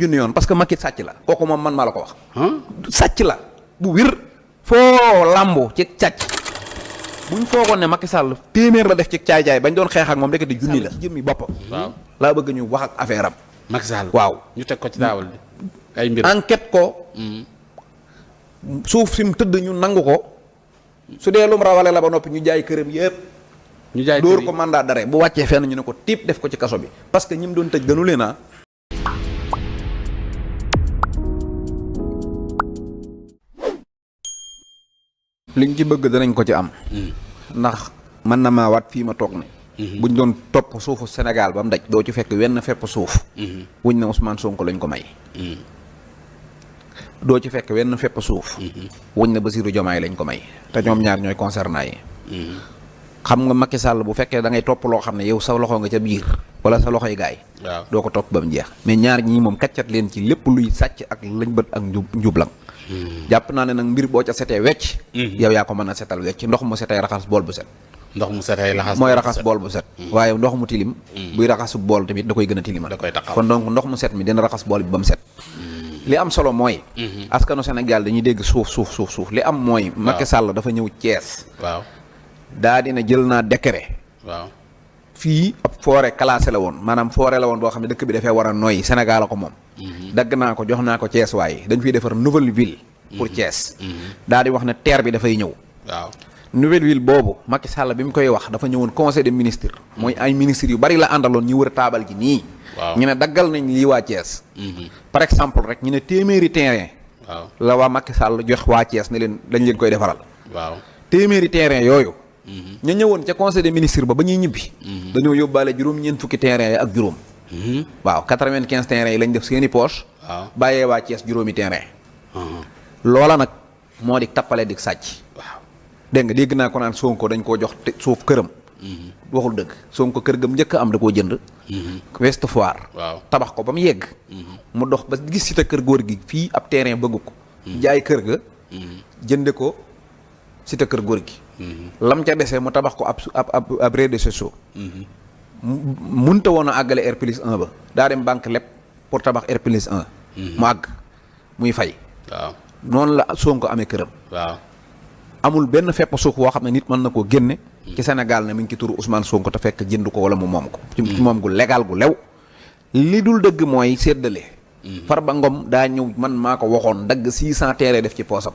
junni yoon parce que Macky sàcc la kooku moom man maa la ko wax. sàcc la bu wér. foo lambo ci càcc buñ foogoon ne Macky Sall téeméer la def ci caay-jaay bañ doon xeex ak moom ndekete junni la ci jëmmi boppam. waaw laa bëgg ñu wax ak affaire am. Macky Sall waaw ñu teg ko ci daawal bi ay mbir. enquête ko. suuf si mu tëdd ñu nangu ko. su dee lu mu rawale la ba noppi ñu jaay këram yëpp. ñu jaay dóor ko mandat d'arrêt bu wàccee fenn ñu ne ko tiip def ko ci kaso bi parce que ñi mu doon tëj gënu leen a. liñ ci bëgg danañ ko ci am. ndax mën na maa waat fii ma toog ne. buñ doon topp suufu Sénégal ba mu daj doo ci fekk wenn fepp suuf. wuñ ne Ousmane Sonko lañ ko may. doo ci fekk wenn fepp suuf. wuñ ne Bassirou Diomaye lañ ko may te ñoom ñaar ñooy concerné yi. xam nga Macky Sall bu fekkee da ngay topp loo xam ne yow sa loxo nga ca biir wala sa loxoy gaay waaw doo ko topp ba mu jeex mais ñaar ñii moom kaccat leen ci lépp luy sàcc ak lañ bët ak njublang jàpp naa ne nag mbir boo ca setee wecc yow yaa ko mën a setal wecc ndox mu setee raxas bool bu set ndox mu setee raxas mooy raxas bool bu set waaye ndox mu tilim buy raxasu bool tamit da koy gën a tilimal da koy taxaw kon donc ndox mu set mi dina raxas bool bi ba mu set li am solo mooy askanu Sénégal dañuy dégg suuf li am mooy Macky Sall dafa ñëw Thiès waaw daa dina jël naa décret waaw fii ab forêt classée la woon maanaam forêt la woon boo xam ne dëkk bi dafay war a noyyi Sénégal la ko moom dagg naa ko jox naa ko Thiès waaye dañ fiy defar nouvelle ville pour Thiès daa di wax ne terre bi dafay ñëw waaw nouvelle ville boobu Macky Sall bi mu koy wax dafa ñëwoon conseil des ministres mooy ay ministres yu bari la àndaloon ñu wër taabal ji nii ñu ne daggal nañ lii waa Thiès par exemple rek ñu ne téeméeri terrain waaw la waa Macky Sall jox waa Thiès ne leen dañ leen koy defaral waaw téeméeri terrain yooyu ña ñëwoon ca conseil des ministres ba ñuy ñibbi dañoo yóbbaale juróom-ñeent fukki terrain yi ak juróom waaw 95 terrain yi lañ def seeni poche bàyyee waa Thiès juróomi terrain loola nag moo di tappale di sàcc waaw dégg nga dégg naa ko naan Sonko dañ koo jox suuf këram waxul dëgg Sonko kër gam njëkk am da koo jënd Ouest Foire waaw tabax ko ba mu yegg mu dox ba gis si ta kër góor gi fii ab terrain bëgg ko jaay kër ga jënde ko si ta kër góor gi lam ca desee mu tabax ko ab rez-de-chaussée munta woon a àggale R+1 ba daa dem banque lépp pour tabax R+1 mu àgg muy fay waaw noonu la Sonko amee këram waaw amul benn fepp suuf woo xam ne nit mën na koo génne ci Sénégal ne mi ngi ci turu Ousmane Sonko te fekk jënd ko wala mu moom ko ci moom gu légal gu lew li dul dëgg mooy séddale Farba Ngom daa ñëw man maa ko waxoon dagg 600 terrain def ci poosam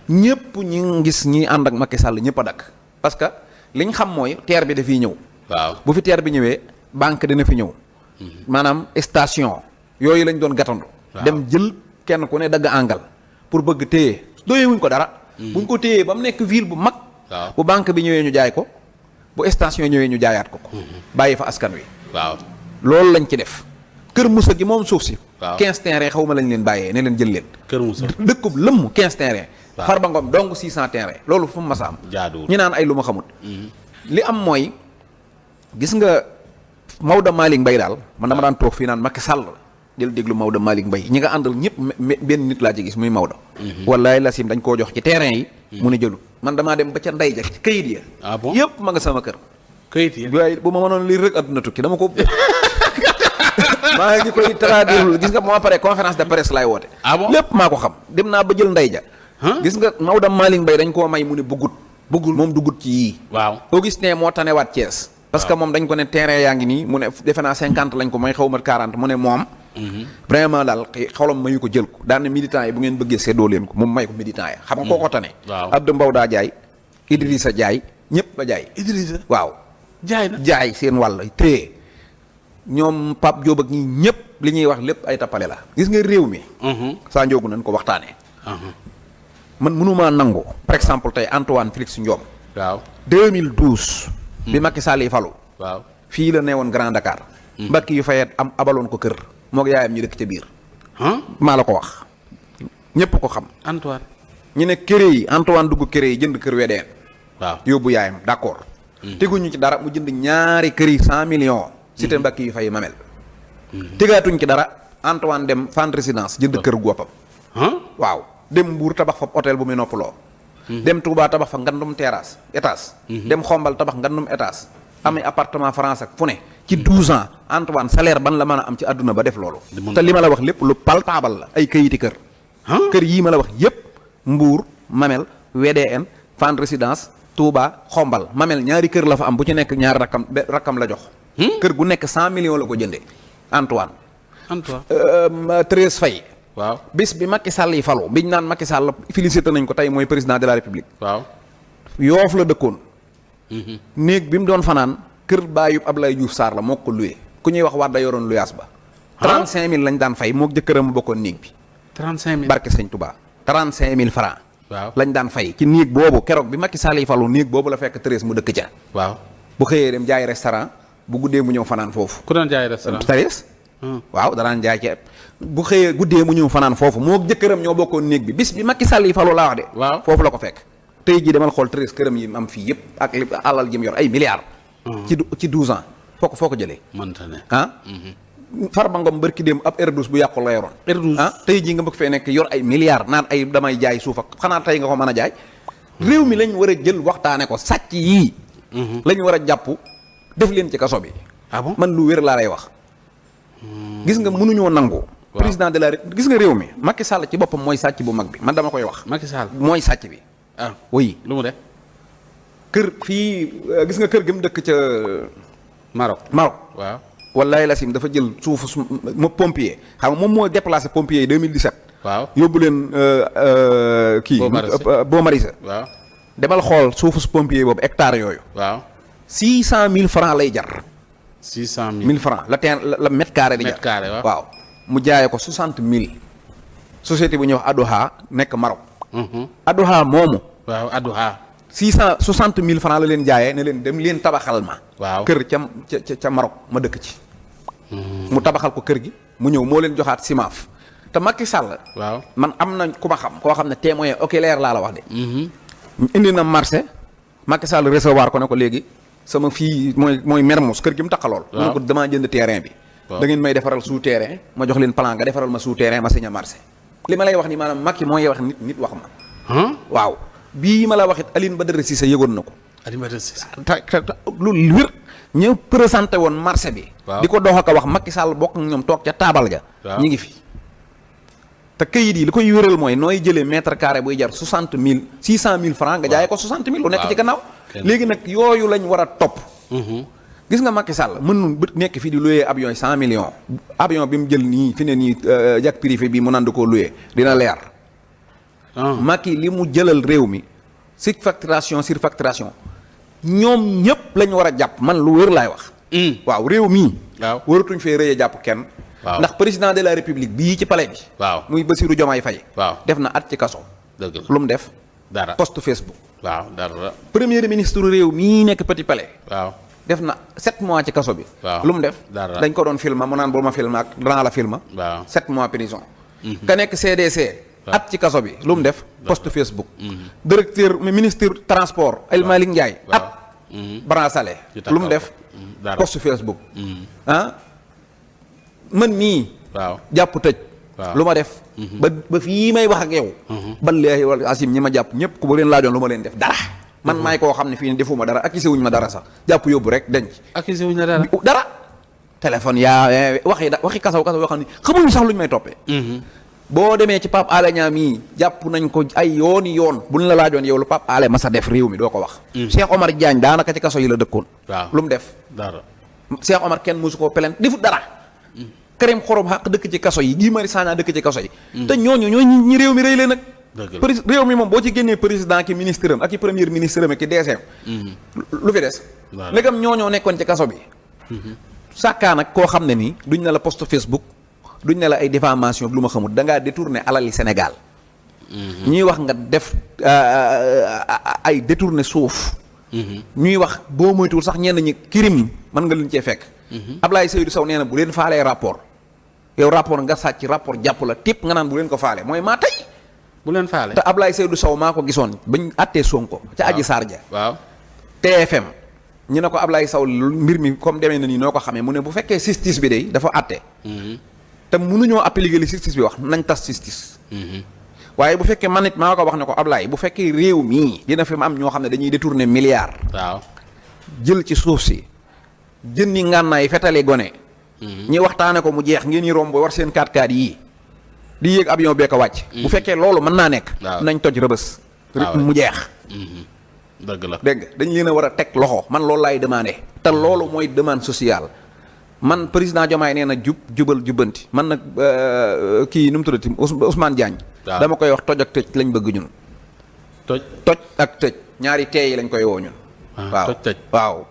ñëpp ñi ngis ñi ànd ak Macky Sall ñëpp a dakk parce que liñ xam mooy terre bi dafiy ñëw waaw bu fi terre bi ñëwee banque dina fi ñëw maanaam station yooyu lañ doon gàttandu dem jël kenn ku ne dagg àngal pour bëgg téye doyewuñ ko dara buñ ko téyee ba mu nekk ville bu mag bu banque bi ñëwee ñu jaay ko bu station ñëwee ñu jaayaat ko bàyyi fa askan wi waaw loolu lañ ci def Kër Moussa gi moom suuf si 15 terrain xaw ma lañ leen bàyyee ne leen jël leen Kër Moussa dëkkub lëmm 15 terrain Farba Ngom donc 600 terrain loolu fu mu masa am jaaduwul ñu naan ay lu ma xamut li am mooy gis nga Maodo Malick Mbaye daal man dama daan toog fii naan Macky Sall del déglu Maodo Malick Mbaye ñi nga àndal ñëpp benn nit laa ci gis muy Maodo wallaay Lassim dañ koo jox ci terrain yi mu ne jëlu man damaa dem ba ca ndey ja ci kayit ya yëpp ma nga sama kër kayit yi waaye bu ma mënoon lii rek àdduna tukki dama ko maa ngi koy traduire gis nga bu ma paree conférence de presse laay woote lépp maa ko xam dem naa ba jël ndey ja gis nga Maodo Malick Mbaye dañ koo may mu ne bëggul moom dugut ci yii waaw Augustin moo tanewaat Thiès parce que moom dañ ko ne terrain yaa ngi nii mu ne defe naa 50 lañ ko may xaw ma 40 mu ne moom vraiment daal xolam mayu ko jël ko daan ne militants yi bu ngeen bëggee séddoo leen ko moom may ko militants yi xam nga koo ko tane Abdou Mbow daa jaay Idrissa jaay ñëpp ba jaay Idrissa waaw jaay na jaay seen wàll téye ñoom Pape Diop ak ñi ñëpp li ñuy wax lépp ay tappale la gis nga réew mi saa njoogu nañ ko waxtaanee man mënumaa nangu par exemple tey Antoine Félix Ndiome waaw 2012 bi Macky Sall yi falu waaw fii la newoon Grand Dakar mbakki yu fayet am abaloon ko kër moo yaayam ñu dëkk ca biir maa la ko wax ñépp ko xam Antoine ñu ne këré yi Antoine dugg këré yi jënd kër wedeen waaw yóbbu yaayam d'accord teguñu ci dara mu jënd ñaari kër yi 100 millions cité mbakki yu fay mamel tegaatuñ ci dara Antoine dem Fann Résidence jënd kër gu woppam waaw dem Mbuur tabax fa hôtel bu muy noppaloo dem Touba tabax fa ngandum terrasse étage dem Xombal tabax ngandum étage amee appartement France ak fu ne ci 12 ans Antoine salaire ban la mën a am ci àdduna ba def loolu. te li ma la wax lépp lu palpable la ay këyiti kër. kër yii ma la wax yépp Mbour Mamel WDN Fann Résidence Touba Xombal Mamel ñaari kër la fa am bu ci nekk ñaari rakkam la jox. kër gu nekk 100 millions la ko jëndee Antoine. 13 Faye. waaw bis bi Macky Sall yi falu biñ naan Macky Sall félicité nañ ko tey mooy président de la République. waaw Yoof la dëkkoon. néeg bi mu doon fanaan kër baayub Ablaye Diouf Sarr la moo ko luye ku ñuy wax Wade yoroon luyaas ba. 35000 lañ daan fay moog jëkkëram bokkoon néeg bi. 35000 barke Sëñ Touba 35000 francs. waaw lañ daan fay ci néeg boobu keroog bi Macky Sall yi falu néeg boobu la fekk 13 mu dëkk ca. waaw bu xëyee dem jaay restaurant bu guddee mu ñëw fanaan foofu. ku doon jaay restaurant 13. waaw danaan jaay ceeb bu xëyee guddee mu ñëw fanaan foofu moog jëkkëram ñoo bokkoon néeg bi bis bi Macky Sall yi falu laa wax de. waaw foofu la ko fekk. tey jii demal xool 13 këram yi am fii yëpp ak li alal ji mu yor ay milliards. ci 12 ans foo ko jëlee. mënta ne Farba Ngom bërki dem ab R12 bu yàqu la yoroon. R12 tey jii nga bëgg fee nekk yor ay milliards naan ay damay jaay suuf ak xanaa tey nga ko mën a jaay. réew mi lañ war a jël waxtaane ko sàcc yii. lañ war a jàpp def leen ci kaso bi. ah bon man lu wér laa lay wax. gis nga mënuñoo nangu. président de la gis nga réew mi Macky Sall ci boppam mooy sàcc bu mag bi man dama koy wax. Macky Sall mooy sàcc bi. oui lu mu def. kër fii gis nga kër gi mu dëkk ca. Maroc. waaw. wallaay Lassim dafa jël suufu pompier xam nga moom moo déplacé pompier yi 2017. waaw yóbbu leen kii. Boo Marisa. waaw demal xool suufu su pompier boobu hectare yooyu. waaw 600000 francs lay jar. 600000 francs la mètre carré di jar. mètre carré waaw mu jaayee ko 60000. société bu ñuy wax Adoha nekk Maroc. Adoha moomu. waaw Adoha. 600 francs la leen jaayee ne leen dem leen tabaxal ma. waaw kër ca Maroc ma dëkk ci. mu tabaxal ko kër gi mu ñëw moo leen joxaat simaaf te Macky Sall. waaw man am na ku ma xam koo xam ne témoin oculaire laa la wax de. indi na marché Macky Sall recevoir ko ne ko léegi sama fii mooy Mermoz kër gi mu taxalool. mu ne ko damaa jënd terrain bi. da ngeen may defaral sous terrain ma jox leen plan nga defaral ma sous terrain ma signé marché. li ma lay wax ni maanaam Macky mooy wax nit wax ma. waaw bii ma la waxit Aline Badara Cissé yëgoon na ko. Aline Badara Cissé. lu wér ñu présenté woon marché bi. di ko dox ak a wax Macky Sall bokk ak ñoom toog ca taabal ga. ñi ngi fi. te kayit yi li koy wéral mooy nooy jëlee mètre carré buy jar 600 000 francs nga jaayee ko 60 000 lu nekk ci gannaaw. léegi nag yooyu lañ war a topp. gis nga Macky Sall mënul nekk fii di loué avion yi 100 millions. avion bi mu jël nii fi ne nii yak privé bi mu naan koo loué dina leer. Macky li mu jëlal réew mi surfacturation ñoom ñëpp lañ war a jàpp man lu wér laay wax. waaw réew mii. waaw waratuñ fee rëy a jàpp kenn. ndax président de la république bii ci palais bi. waaw muy Bassirou Diomaye Faye. waaw def na at ci kaso. dëgg la lu mu def. dara post Facebook. waaw dara. premier ministre réew mii nekk Petit Palais. waaw def na 7 mois ci kaso bi. waaw lu mu def. dara dañ ko doon filma mu naan boo ma filma ak danaa la filma. waaw 7 mois prison. ka nekk CDC. at ci kaso bi lu mu def. post Facebook. directeur ministre transport El Malick Ndiaye. at bracelet lu mu def. post Facebook. man mii. waaw jàpp tëj. waaw lu ma def. ba fii may wax ak yow. ballaahi wal asim ñi ma jàpp ñëpp ku ba leen laajoon lu ma leen def dara. man maay koo xam ne fii ne defuma dara accusé wuñ ma dara sax jàpp yóbbu rek denc. accusé wuñ la dara. dara. téléphone yaa waxi kasaw yoo xam ne xamuñu sax luñ may toppee. boo demee ci Pape Alé Niang mii jàpp nañ ko ay yooni yoon buñ la laajoon yow lu Pape Alé ma sa def réew mi doo ko wax. Cheikh Omar Diagne daanaka ci kaso yi la dëkkoon. waaw lu mu def. dara. Cheikh Omar kenn mosu koo plainte defut dara. Karim Xorom xaq dëkk ci kaso yi Guy Marius Sagna dëkk ci kaso yi. te ñooñu ñi réew mi rëy leen nag. réew mi moom boo ci génnee président ki ministre am ak i premier ministre am ak i DG. lu fi des. ndegam ñooñoo nekkoon ci kaso bi. sàkkaa nag koo xam ne nii duñ ne la post Facebook duñ ne la ay diffamation lu ma xamul da ngaa détourné alali Sénégal. ñuy wax nga def ay détourné suuf. ñuy wax boo moytuwul sax ñenn ñi crime mën nga leen cee fekk. Ablaye Seydou Sow nee na bu leen faalee rapport yow rapport nga sàcc rapport jàpp la tépp nga naan bu leen ko faale mooy maa tey. bu leen faale te Ablaye Seydou Sow maa ko gisoon bañ àttee Sonko. ca Adji Sarr ja. waaw TFM ñu ne ko Ablaye Sow mbir mi comme demee na nii noo ko xamee mu ne bu fekkee justice bi day dafa àtte. te mënuñoo appliquer li justice bi wax nañ tas justice. waaye bu fekkee man it maa ko wax ne ko Ablaye bu fekkee réew mii dina fi am ñoo xam ne dañuy détourner milliards. waaw jël ci suuf si jën ni ngànnaay fetali gone. ñi waxtaane ko mu jeex ngeen ñi romb war seen 4x4 yii di yéeg avion bee ko wàcc. bu fekkee loolu mën naa nekk. nañ toj rëbës. mu jeex. dëgg la dégg nga dañ leen a war a teg loxo man loolu laay demandé. te loolu mooy demande sociale man président Diomaye nee na jubal jubbanti man nag kii nu mu tuddati Ousmane Diagne. dama koy wax toj ak tëj lañ bëgg ñun. toj ak tëj ñaari teey lañ koy woo ñun. waaw toj tëj waaw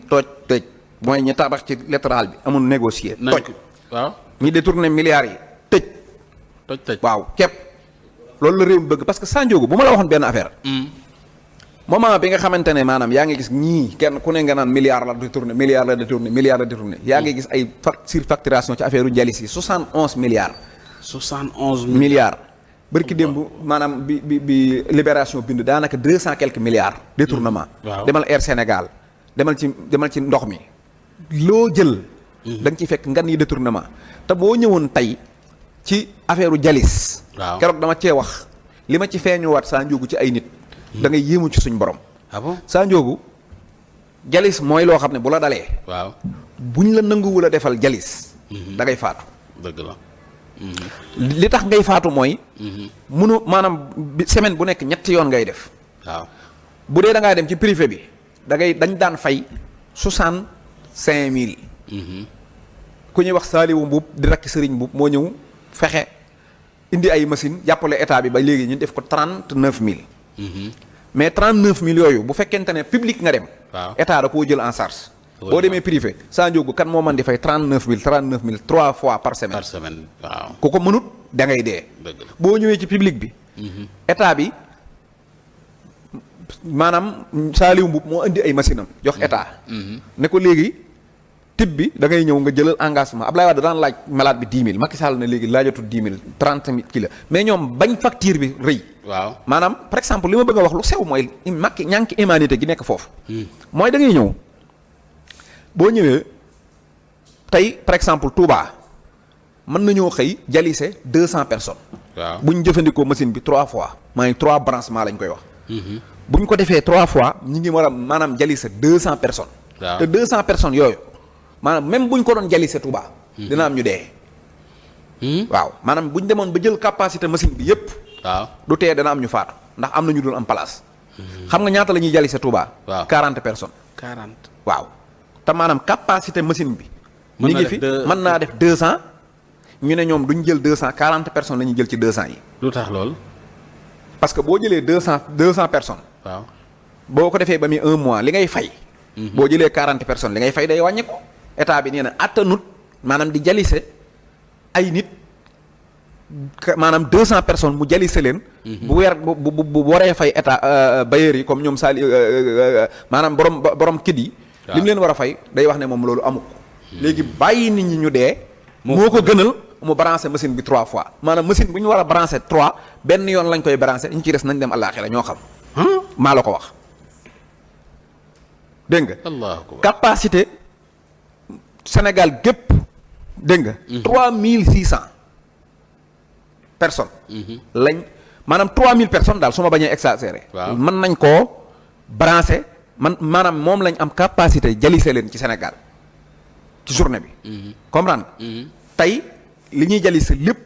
toj tëj mooy ñi tabax ci littoral bi amul négocier. toj waaw ñi détourné milliards yi tëj. tëj waaw képp loolu la réew mi bëgg parce que Sandiogou bu ma la waxoon benn affaire. moment bi nga xamante ne maanaam yaa ngi gis ñii kenn ku ne nga naan milliard la détourné yaa ngi gis ay surfacturation ci affaire u jalis yi 71 milliards. 71 milliards. bërki démb maanaam bi libération bind daanaka 200 quelques milliards. détournement. demal Air Sénégal demal ci ndox mi. loo jël. da nga ciy fekk ngan yi détournement te boo ñëwoon tey ci affaire u jalis. waaw keroog dama cee wax li ma ci feeñuwaat Sandiogou ci ay nit. da ngay yéemu ci suñ borom. ah bon Sandiogou jalis mooy loo xam ne bu la dalee. waaw buñ la nanguwul a defal jalis. da ngay faatu. dëgg la. li tax ngay faatu mooy. munu maanaam semaine bu nekk ñetti yoon ngay def. waaw bu dee da ngaa dem ci privé bi dañ daan fay 65 000. ku ñuy wax Saliou Mbuub di rakki Sëriñ Mbuub moo ñëw fexe indi ay machine jàppale état bi ba léegi ñu def ko 39 000. mais 39 000 yooyu bu fekkente ne public nga dem. waaw état da koo jël en charge. boo demee privé Sandiogou kan moo mën di fay 39 000 3 fois par semaine. par semaine waaw. ku ko mënut da ngay dee. dëgg la boo ñëwee ci public bi. état bi maanaam Saliou Mbuub moo indi ay machine am jox état. ne ko léegi type bi da ngay ñëw nga jëlal engagement Ablaye Wade daan laaj malade bi 10 000 Macky Sall ne léegi laajatul 10 000 30 000 kii la mais ñoom bañ facture bi rëy. waaw maanaam par exemple li ma bëgg a wax lu sew mooy Macky ñànki humanité gi nekk foofu. mooy da ngay ñëw boo ñëwee tey par exemple Touba mën nañoo xëy jalise 200 personnes. waaw bu ñu jëfandikoo machine bi 3 fois. maa ngi 3 branchements lañ koy wax. bu ñu ko defee 3 fois ñu ngi war a maanaam jalise 200 personnes. waaw te 200 personnes yooyu maanaam même bu ñu ko doon jalise Touba. dina am ñu dee. waaw maanaam bu ñu demoon ba jël capacité machine bi yépp waaw du tee dana am ñu faatu ndax am na ñu dul am place. xam nga ñaata la ñuy jalise Touba. waaw 40 personnes. 40. waaw te maanaam capacité machine bi. mën mi na ngi def fi deux- mën naa def 200 ñu ne ñoom duñ jël 200 40 personnes la ñuy jël ci 200 yi. lu tax lool. parce que boo jëlee 200 personnes. waaw boo ko defee ba muy 1 mois li ngay fay. boo jëlee 40 personnes li ngay fay day wàññi ko. état bi nee na attanut maanaam di jalise ay nit maanaam 200 personnes mu jalise leen. bu weer bu waree fay état bailleurs yi comme ñoom Sali maanaam borom kit yi. li mu leen war a fay day wax ne moom loolu amu ko. léegi bàyyi nit ñi ñu dee. moo ko gënal mu branché machine bi 3 fois maanaam machine bu ñu war a branché 3 benn yoon lañ koy branché ñu ci des nañ dem àllaaxira ñoo xam. maa la ko wax dégg nga. allahu akbar. capacité Sénégal gépp dégg nga. 3600 personnes. lañ maanaam 3000 personnes daal su ma bañee exagéré. waaw mën nañ koo branché maanaam moom lañ am capacité jalise leen ci Sénégal ci journée bi. comprendre nga. tey li ñuy jalise lépp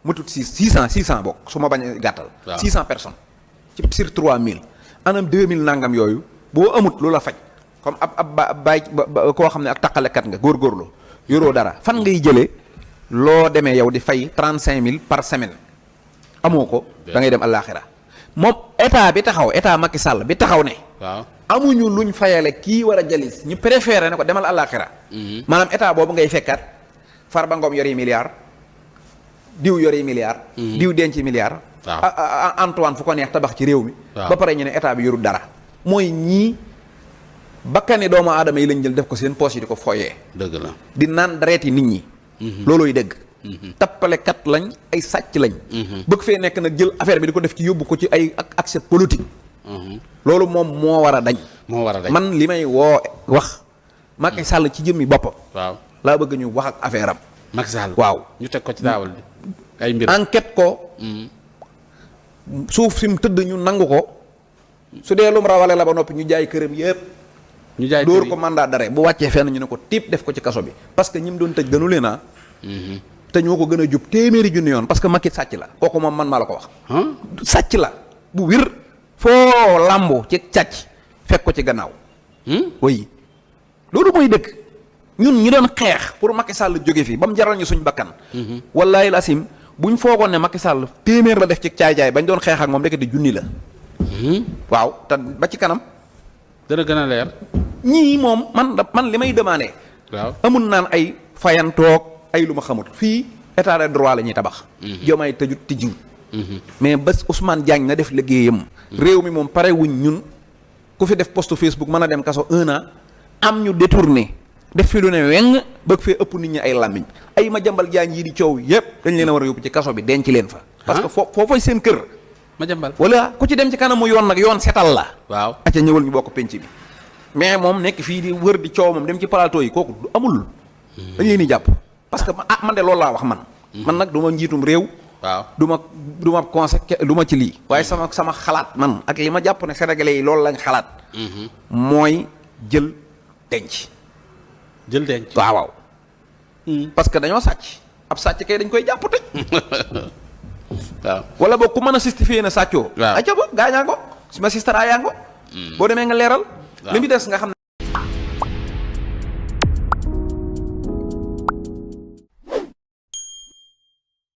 mu tut 600 bokk su ma bañee gàttal. waaw 600 personnes ci sur 3000 anam 2000 nangam yooyu boo amut lu la faj. comme ab baay koo xam ne ak taqalekat nga góorgóorlu yoroo dara fan ngay jëlee loo demee yow di fay 35000 par semaine amoo ko da ngay dem àllaaxira moom état bi taxaw état Macky Sall bi taxaw ne. waaw amuñu luñ fayale kii war a jalis ñu préféré ne ko demal àllaaxira maanaam état boobu ngay fekkat Farba Ngom yori milliard diw yori milliard. diw denc milliard. waaw Antoine fu ko neex tabax ci réew mi. waaw ba pare ñu ne état bi yorul dara mooy ñii. bakkani doomu aadama yi lañ jël def ko seen poche yi di ko foyee. dëgg la di naan dareeti nit ñi. loolooy dëgg. tappalekat lañ ay sàcc lañ. bëgg fee nekk nag jël affaire bi di ko def ci yóbbu ko ci ay accès politique. loolu moom moo war a dañ. moo war a dañ man li may woo wax. Macky Sall ci jëmmi boppam. waaw laa bëgg ñu wax ak affaire am. Macky Sall waaw ñu teg ko ci daawal bi ay mbir. enquête ko. suuf si mu tëdd ñu nangu ko. su dee lu mu rawale la ba noppi ñu jaay këram yépp ñu jaay dóor kër yi. ko mandat d'arrêt bu wàccee fenn ñu ne ko tiip def ko ci kaso bi parce que ñi mu doon tëj gënu leen a te ñoo ko gën a jub téeméeri junni yoon parce que Macky sàcc la kooku moom man maa la ko wax sàcc la bu wir foo làmbu ci càcc fekk ko ci gannaaw oui loolu mooy dëgg ñun ñi doon xeex pour Macky Sall jóge fi ba mu jaral ñu suñ bakkan wallaahi lasim buñ foogoon ne Macky Sall téeméer la def ci caay-caay bañ doon xeex ak moom ndekete junni la waaw te ba ci kanam dana gën a leer. ñii moom man li may demandé waaw amul naan ay fayantoog ay lu ma xamut fii état de droit la ñuy tabax Diomaye tëjut tijjiwut mais bés Ousmane Diagne na def liggéeyam réew mi moom pare wuñ ñun ku fi def post Facebook mën a dem kaso 1 an am ñu détourné def fi lu ne weng bëgg fee ëpp nit ñi ay làmmiñ ay ma jambal jaañ yi di coow yépp dañ leen a war a yóbbu ci kaso bi denc leen fa parce que foofay seen kër ma jambal. wala ku ci dem ci kanamu yoon nag yoon setal la waaw acca ñëwal ñu bokk penc bi mais moom nekk fii di wër di coow moom dem ci plateau yi kooku du amul dañ leen di jàpp parce que man de loolu laa wax man nag du ma njiitum réew waaw du ma conseil du ma ci lii waaye sama xalaat man ak li ma jàpp ne sénégalais yi loolu lañ xalaat mooy jël denc waaw parce que dañoo sàcc ab sàcc kay dañ koy jàpp tëj waaw wala boog ku mën a justifier na sàccoo waaw acca ba gaañaa ngo ma sistara yaa ngo boo demee nga leeral li mu des nga xam